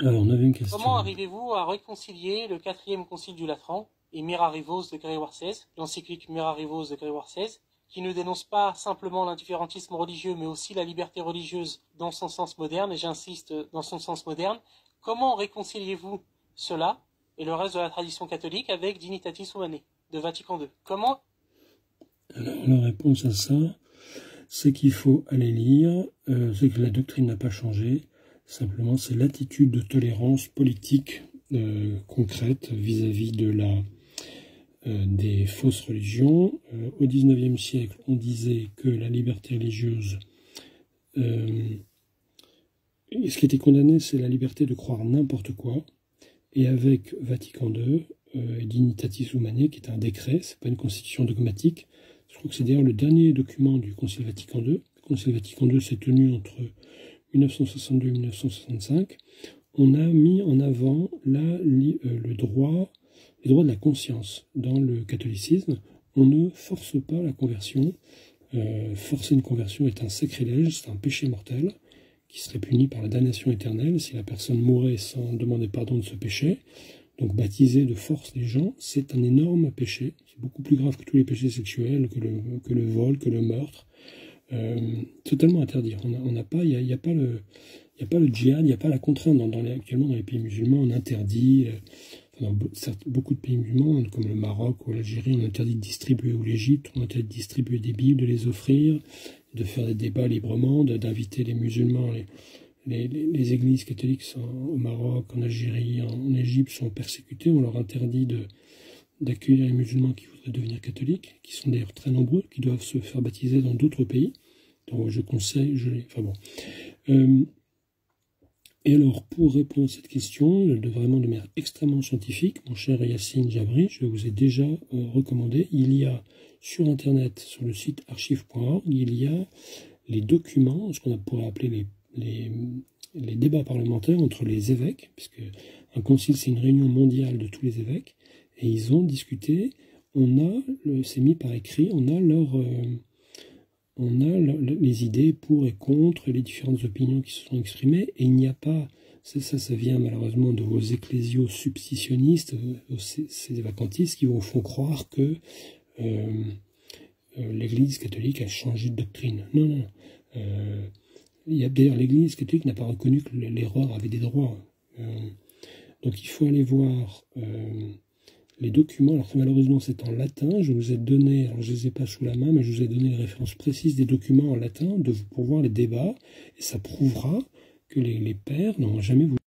Alors, 9e question. Comment arrivez-vous à réconcilier le 4e concile du Latran et Mirarivos de Grégoire XVI, l'encyclique Mirarivos de Grégoire XVI, qui ne dénonce pas simplement l'indifférentisme religieux, mais aussi la liberté religieuse dans son sens moderne, et j'insiste, dans son sens moderne. Comment réconciliez-vous cela et le reste de la tradition catholique avec Dignitatis Humanae de Vatican II? Comment? Alors, la réponse à ça, c'est qu'il faut aller lire, c'est que la doctrine n'a pas changé, simplement c'est l'attitude de tolérance politique concrète vis-à-vis de des fausses religions. Au XIXe siècle, on disait que la liberté religieuse, ce qui était condamné, c'est la liberté de croire n'importe quoi, et avec Vatican II, Dignitatis Humanae, qui est un décret, c'est pas une constitution dogmatique. Je crois que c'est d'ailleurs le dernier document du Concile Vatican II. Le Concile Vatican II s'est tenu entre 1962 et 1965. On a mis en avant les droits de la conscience dans le catholicisme. On ne force pas la conversion. Forcer une conversion est un sacrilège, c'est un péché mortel qui serait puni par la damnation éternelle si la personne mourait sans demander pardon de ce péché. Donc baptiser de force les gens, c'est un énorme péché. C'est beaucoup plus grave que tous les péchés sexuels, que le vol, que le meurtre. Totalement interdit. Il n'y a pas le djihad, il n'y a pas la contrainte. Actuellement, dans les pays musulmans, on interdit, dans beaucoup de pays musulmans, comme le Maroc ou l'Algérie, on interdit de distribuer, ou l'Égypte, on interdit de distribuer des Bibles, de les offrir, de faire des débats librement, d'inviter les musulmans. Les églises catholiques au Maroc, en Algérie, en Égypte sont persécutées. On leur interdit d'accueillir les musulmans qui voudraient devenir catholiques, qui sont d'ailleurs très nombreux, qui doivent se faire baptiser dans d'autres pays. Donc je conseille, enfin bon. Et alors, pour répondre à cette question, vraiment de manière extrêmement scientifique, mon cher Yassine Jabri, je vous ai déjà recommandé, il y a sur Internet, sur le site archive.org, il y a les documents, ce qu'on pourrait appeler les débats parlementaires entre les évêques, puisque un concile, c'est une réunion mondiale de tous les évêques, et ils ont discuté, c'est mis par écrit, on a les idées pour et contre, les différentes opinions qui se sont exprimées, et il n'y a pas, ça vient malheureusement de vos ecclésios substitutionnistes, ces vacantistes qui vous font croire que l'Église catholique a changé de doctrine. Non, non. D'ailleurs, l'Église catholique n'a pas reconnu que l'erreur avait des droits. Donc il faut aller voir les documents. Alors malheureusement c'est en latin, je vous ai donné, alors je ne les ai pas sous la main, mais je vous ai donné les références précises des documents en latin pour voir les débats, et ça prouvera que les pères n'ont jamais voulu